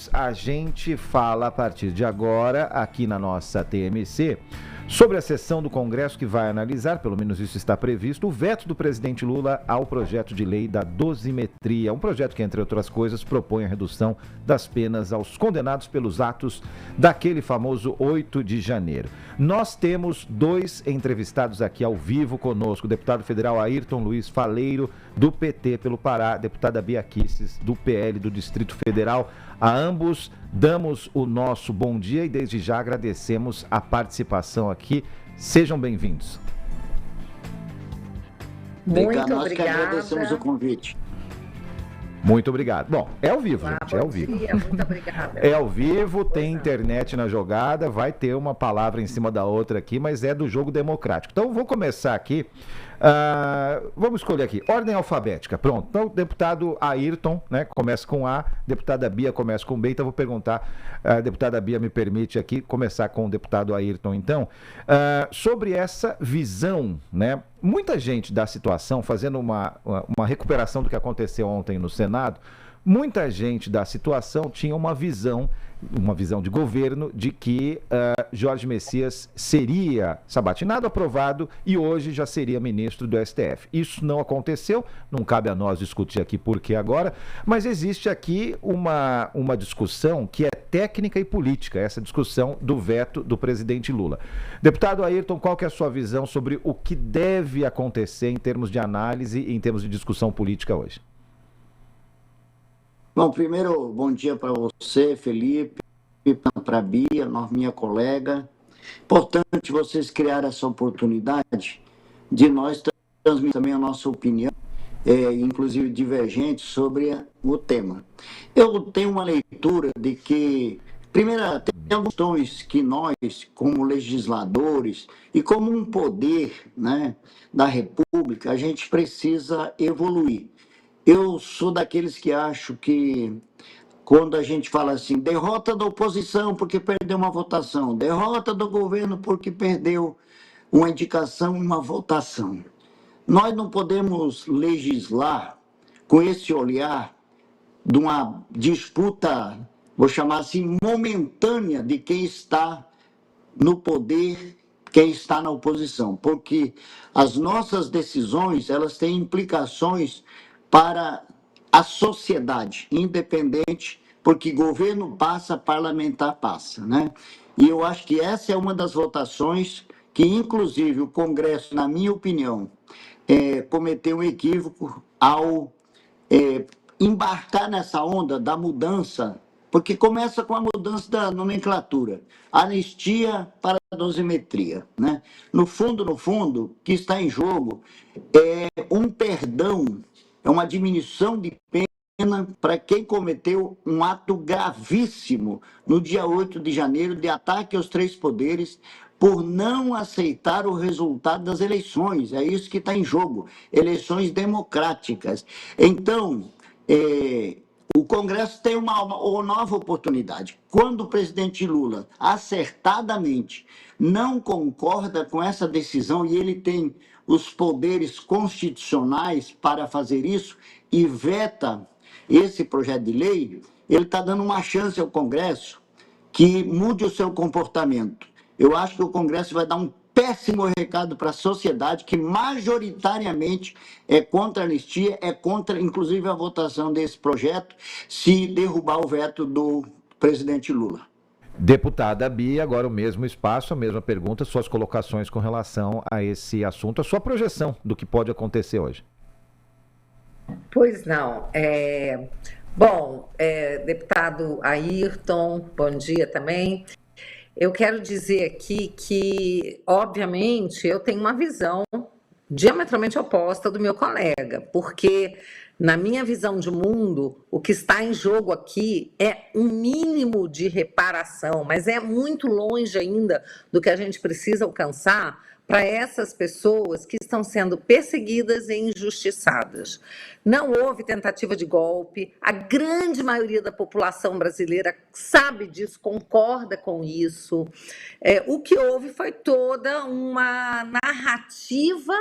A gente fala a partir de agora, aqui na nossa TMC, sobre a sessão do Congresso que vai analisar, pelo menos isso está previsto, o veto do presidente Lula ao projeto de lei da dosimetria. Um projeto que, entre outras coisas, propõe a redução das penas aos condenados pelos atos daquele famoso 8 de janeiro. Nós temos dois entrevistados aqui ao vivo conosco, o deputado federal Ayrton Luiz Faleiro, do PT pelo Pará, deputada Bia Kicis, do PL do Distrito Federal. A ambos damos o nosso bom dia e desde já agradecemos a participação aqui. Sejam bem-vindos. Muito obrigada. Nós que agradecemos o convite. Muito obrigado. Bom, é ao vivo, gente, é ao vivo. Muito obrigada. É ao vivo, tem internet na jogada, vai ter uma palavra em cima da outra aqui, mas é do jogo democrático. Então, vou começar aqui. Vamos escolher aqui, ordem alfabética, pronto. Então, deputado Ayrton, né, começa com A, deputada Bia começa com B, então vou perguntar, a deputada Bia me permite aqui começar com o deputado Ayrton, então, sobre essa visão, né, muita gente da situação, fazendo uma recuperação do que aconteceu ontem no Senado, muita gente da situação tinha uma visão de governo de que Jorge Messias seria sabatinado, aprovado e hoje já seria ministro do STF. Isso não aconteceu, não cabe a nós discutir aqui por que agora, mas existe aqui uma discussão que é técnica e política, essa discussão do veto do presidente Lula. Deputado Ayrton, qual que é a sua visão sobre o que deve acontecer em termos de análise e em termos de discussão política hoje? Bom, primeiro, bom dia para você, Felipe, para a Bia, minha colega. Importante vocês criarem essa oportunidade de nós transmitir também a nossa opinião, inclusive divergente, sobre o tema. Eu tenho uma leitura de que, primeiro, tem alguns questões que nós, como legisladores e como um poder, né, da República, a gente precisa evoluir. Eu sou daqueles que acho que quando a gente fala assim, derrota da oposição porque perdeu uma votação, derrota do governo porque perdeu uma indicação, uma votação. Nós não podemos legislar com esse olhar de uma disputa, vou chamar assim, momentânea de quem está no poder, quem está na oposição, porque as nossas decisões, elas têm implicações para a sociedade, independente, porque governo passa, parlamentar passa, né? E eu acho que essa é uma das votações que, inclusive, o Congresso, na minha opinião, cometeu um equívoco ao embarcar nessa onda da mudança, porque começa com a mudança da nomenclatura, anistia para a dosimetria, né? No fundo, o que está em jogo é um perdão, é uma diminuição de pena para quem cometeu um ato gravíssimo no dia 8 de janeiro de ataque aos três poderes por não aceitar o resultado das eleições. É isso que está em jogo, eleições democráticas. Então, o Congresso tem uma nova oportunidade. Quando o presidente Lula, acertadamente, não concorda com essa decisão e ele tem os poderes constitucionais para fazer isso e veta esse projeto de lei, ele está dando uma chance ao Congresso que mude o seu comportamento. Eu acho que o Congresso vai dar um péssimo recado para a sociedade que majoritariamente é contra a anistia, é contra, inclusive, a votação desse projeto, se derrubar o veto do presidente Lula. Deputada Bia, agora o mesmo espaço, a mesma pergunta, suas colocações com relação a esse assunto, a sua projeção do que pode acontecer hoje. Pois não. Deputado Ayrton, bom dia também. Eu quero dizer aqui que, obviamente, eu tenho uma visão diametralmente oposta do meu colega, porque, na minha visão de mundo, o que está em jogo aqui é um mínimo de reparação, mas é muito longe ainda do que a gente precisa alcançar para essas pessoas que estão sendo perseguidas e injustiçadas. Não houve tentativa de golpe, a grande maioria da população brasileira sabe disso, concorda com isso. O que houve foi toda uma narrativa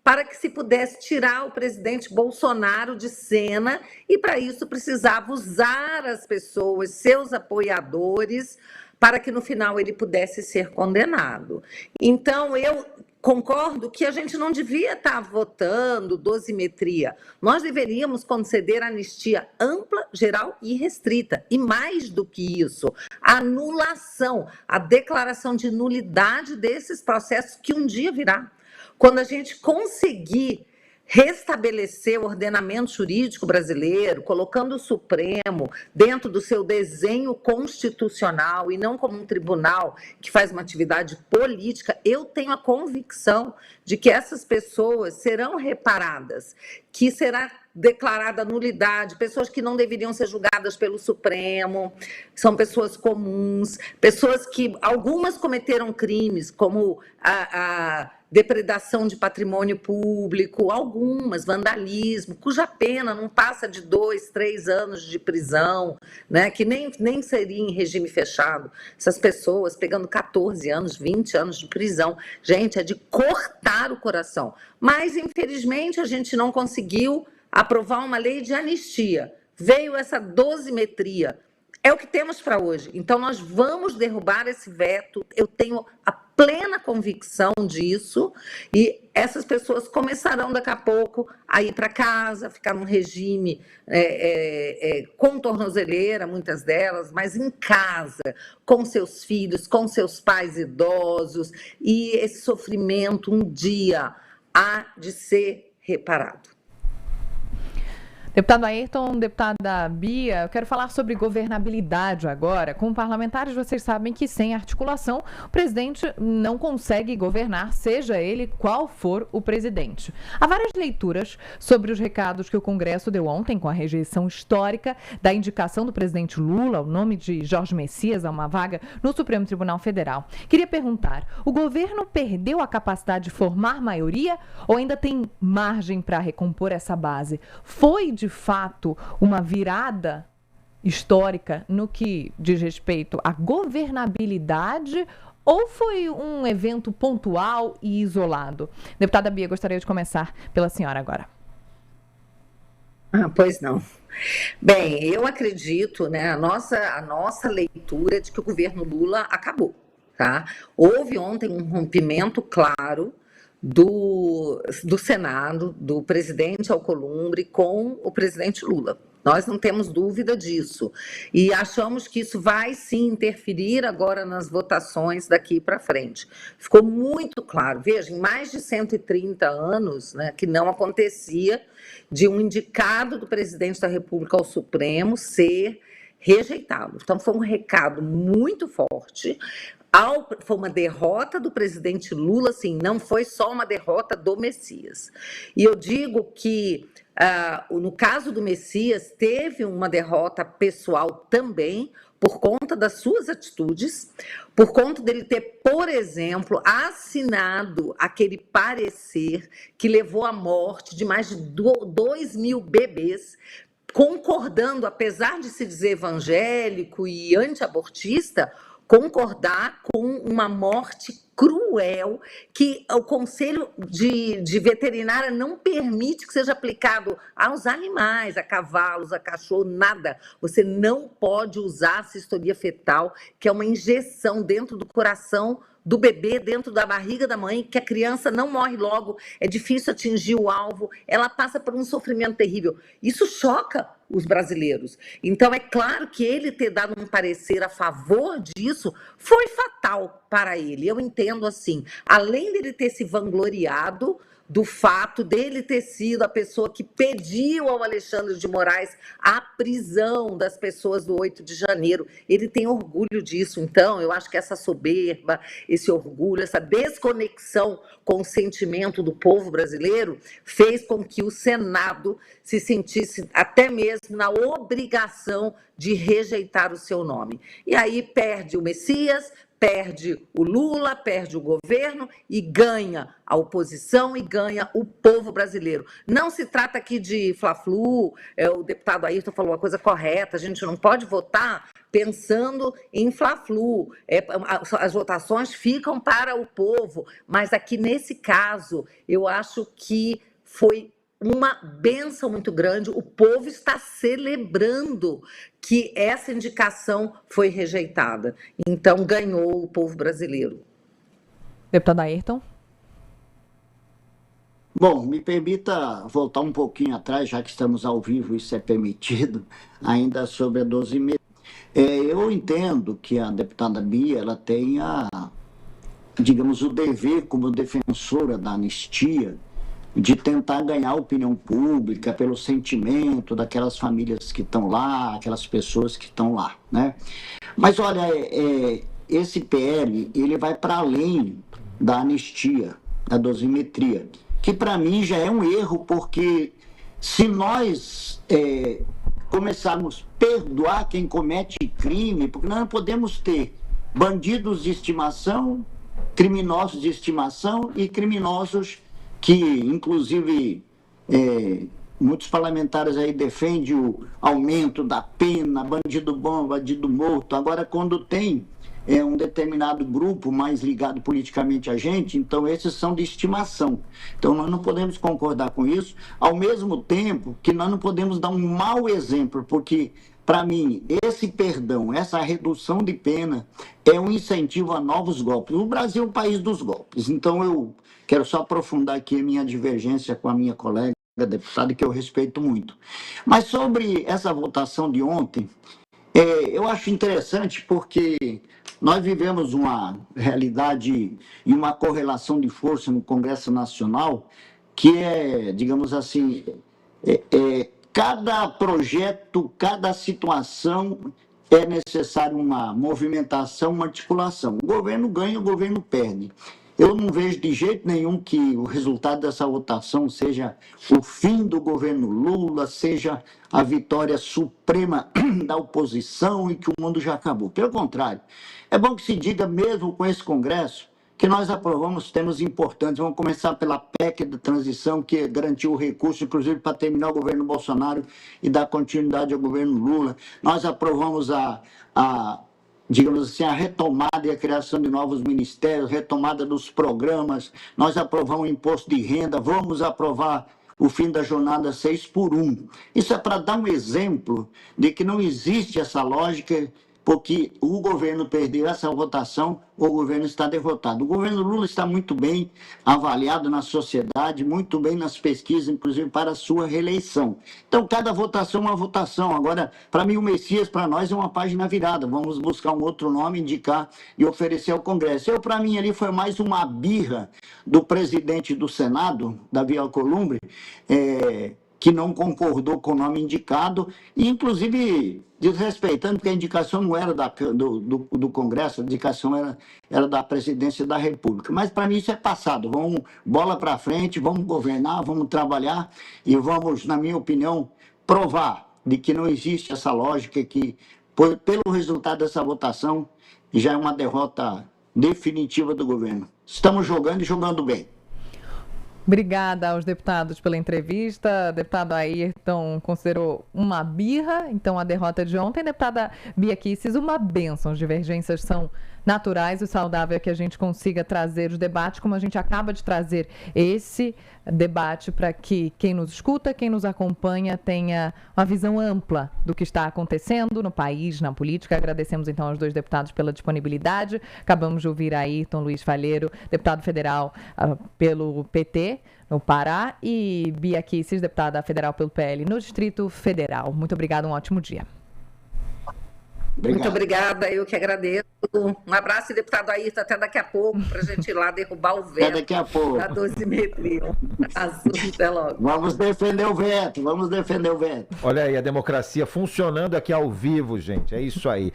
para que se pudesse tirar o presidente Bolsonaro de cena, e para isso precisava usar as pessoas, seus apoiadores, para que no final ele pudesse ser condenado. Então, eu concordo que a gente não devia estar votando dosimetria. Nós deveríamos conceder anistia ampla, geral e restrita. E mais do que isso, a anulação, a declaração de nulidade desses processos que um dia virá. Quando a gente conseguir restabelecer o ordenamento jurídico brasileiro, colocando o Supremo dentro do seu desenho constitucional e não como um tribunal que faz uma atividade política, eu tenho a convicção de que essas pessoas serão reparadas, que será declarada nulidade, pessoas que não deveriam ser julgadas pelo Supremo, são pessoas comuns, pessoas que algumas cometeram crimes, como a depredação de patrimônio público, algumas, vandalismo, cuja pena não passa de 2, 3 anos de prisão, né, que nem seria em regime fechado. Essas pessoas pegando 14 anos, 20 anos de prisão. Gente, é de cortar o coração. Mas, infelizmente, a gente não conseguiu aprovar uma lei de anistia. Veio essa dosimetria. É o que temos para hoje. Então, nós vamos derrubar esse veto. Eu tenho a plena convicção disso. E essas pessoas começarão, daqui a pouco, a ir para casa, ficar num regime com tornozeleira, muitas delas, mas em casa, com seus filhos, com seus pais idosos. E esse sofrimento, um dia, há de ser reparado. Deputado Ayrton, deputada Bia, eu quero falar sobre governabilidade agora. Como parlamentares, vocês sabem que sem articulação, o presidente não consegue governar, seja ele qual for o presidente. Há várias leituras sobre os recados que o Congresso deu ontem com a rejeição histórica da indicação do presidente Lula, o nome de Jorge Messias, a uma vaga no Supremo Tribunal Federal. Queria perguntar, o governo perdeu a capacidade de formar maioria ou ainda tem margem para recompor essa base? Foi de fato uma virada histórica no que diz respeito à governabilidade ou foi um evento pontual e isolado? Deputada Bia, gostaria de começar pela senhora agora. Pois não. Bem, eu acredito, né, a nossa leitura de que o governo Lula acabou, tá? Houve ontem um rompimento claro do Senado, do presidente Alcolumbre com o presidente Lula. Nós não temos dúvida disso. E achamos que isso vai sim interferir agora nas votações daqui para frente. Ficou muito claro, veja, em mais de 130 anos, né, que não acontecia de um indicado do presidente da República ao Supremo ser rejeitado. Então, foi um recado muito forte. Foi uma derrota do presidente Lula, assim, não foi só uma derrota do Messias. E eu digo que, no caso do Messias, teve uma derrota pessoal também, por conta das suas atitudes, por conta dele ter, por exemplo, assinado aquele parecer que levou à morte de mais de 2.000 bebês, concordando, apesar de se dizer evangélico e antiabortista, concordar com uma morte cruel que o Conselho de Veterinária não permite que seja aplicado aos animais, a cavalos, a cachorro, nada. Você não pode usar a cistonia fetal, que é uma injeção dentro do coração do bebê, dentro da barriga da mãe, que a criança não morre logo, é difícil atingir o alvo, ela passa por um sofrimento terrível. Isso choca os brasileiros. Então, é claro que ele ter dado um parecer a favor disso foi fatal para ele. Eu entendo assim, além dele ter se vangloriado do fato dele ter sido a pessoa que pediu ao Alexandre de Moraes a prisão das pessoas do 8 de janeiro. Ele tem orgulho disso. Então, eu acho que essa soberba, esse orgulho, essa desconexão com o sentimento do povo brasileiro fez com que o Senado se sentisse até mesmo na obrigação de rejeitar o seu nome. E aí perde o Messias, perde o Lula, perde o governo e ganha a oposição e ganha o povo brasileiro. Não se trata aqui de Fla-Flu, o deputado Ayrton falou a coisa correta, a gente não pode votar pensando em Fla-Flu. As votações ficam para o povo, mas aqui nesse caso eu acho que foi uma bênção muito grande. O povo está celebrando que essa indicação foi rejeitada. Então, ganhou o povo brasileiro. Deputado Ayrton. Bom, me permita voltar um pouquinho atrás, já que estamos ao vivo, isso é permitido, ainda sobre a 12h30. Eu entendo que a deputada Bia, ela tenha, digamos, o dever como defensora da anistia, de tentar ganhar a opinião pública pelo sentimento daquelas famílias que estão lá, aquelas pessoas que estão lá, né? Mas, olha, esse PL, ele vai para além da anistia, da dosimetria, que para mim já é um erro, porque se nós começarmos a perdoar quem comete crime, porque nós não podemos ter bandidos de estimação, criminosos de estimação e criminosos que, inclusive, muitos parlamentares aí defendem o aumento da pena, bandido bom, bandido morto. Agora, quando tem um determinado grupo mais ligado politicamente a gente, então esses são de estimação. Então, nós não podemos concordar com isso, ao mesmo tempo que nós não podemos dar um mau exemplo, porque, para mim, esse perdão, essa redução de pena é um incentivo a novos golpes. O Brasil é o país dos golpes, então eu quero só aprofundar aqui a minha divergência com a minha colega deputada, que eu respeito muito. Mas sobre essa votação de ontem, eu acho interessante porque nós vivemos uma realidade e uma correlação de força no Congresso Nacional que digamos assim, cada projeto, cada situação é necessário uma movimentação, uma articulação. O governo ganha, o governo perde. Eu não vejo de jeito nenhum que o resultado dessa votação seja o fim do governo Lula, seja a vitória suprema da oposição e que o mundo já acabou. Pelo contrário, é bom que se diga, mesmo com esse Congresso, que nós aprovamos temas importantes. Vamos começar pela PEC da transição, que garantiu o recurso, inclusive, para terminar o governo Bolsonaro e dar continuidade ao governo Lula. Nós aprovamos digamos assim, a retomada e a criação de novos ministérios, retomada dos programas. Nós aprovamos o imposto de renda, vamos aprovar o fim da jornada 6x1. Isso é para dar um exemplo de que não existe essa lógica, porque o governo perdeu essa votação, o governo está derrotado. O governo Lula está muito bem avaliado na sociedade, muito bem nas pesquisas, inclusive para a sua reeleição. Então, cada votação é uma votação. Agora, para mim, o Messias, para nós, é uma página virada. Vamos buscar um outro nome, indicar e oferecer ao Congresso. Para mim, ali foi mais uma birra do presidente do Senado, Davi Alcolumbre, que não concordou com o nome indicado, e inclusive desrespeitando, porque a indicação não era do Congresso, a indicação era da Presidência da República. Mas para mim isso é passado. Vamos bola para frente, vamos governar, vamos trabalhar e vamos, na minha opinião, provar de que não existe essa lógica que, pelo resultado dessa votação, já é uma derrota definitiva do governo. Estamos jogando e jogando bem. Obrigada aos deputados pela entrevista. O deputado Ayrton considerou uma birra, então, a derrota de ontem. Deputada Bia Kicis, uma bênção. As divergências são naturais. O saudável é que a gente consiga trazer os debates, como a gente acaba de trazer esse debate, para que quem nos escuta, quem nos acompanha, tenha uma visão ampla do que está acontecendo no país, na política. Agradecemos, então, aos dois deputados pela disponibilidade. Acabamos de ouvir Ayrton Luiz Falheiro, deputado federal pelo PT, no Pará, e Bia Kicis, deputada federal pelo PL no Distrito Federal. Muito obrigada, um ótimo dia. Obrigado. Muito obrigada, eu que agradeço. Um abraço, deputado Ayrton, até daqui a pouco, para a gente ir lá derrubar o veto daqui a pouco. da dosimetria. Até logo. Vamos defender o veto, vamos defender o veto. Olha aí, a democracia funcionando aqui ao vivo, gente. É isso aí.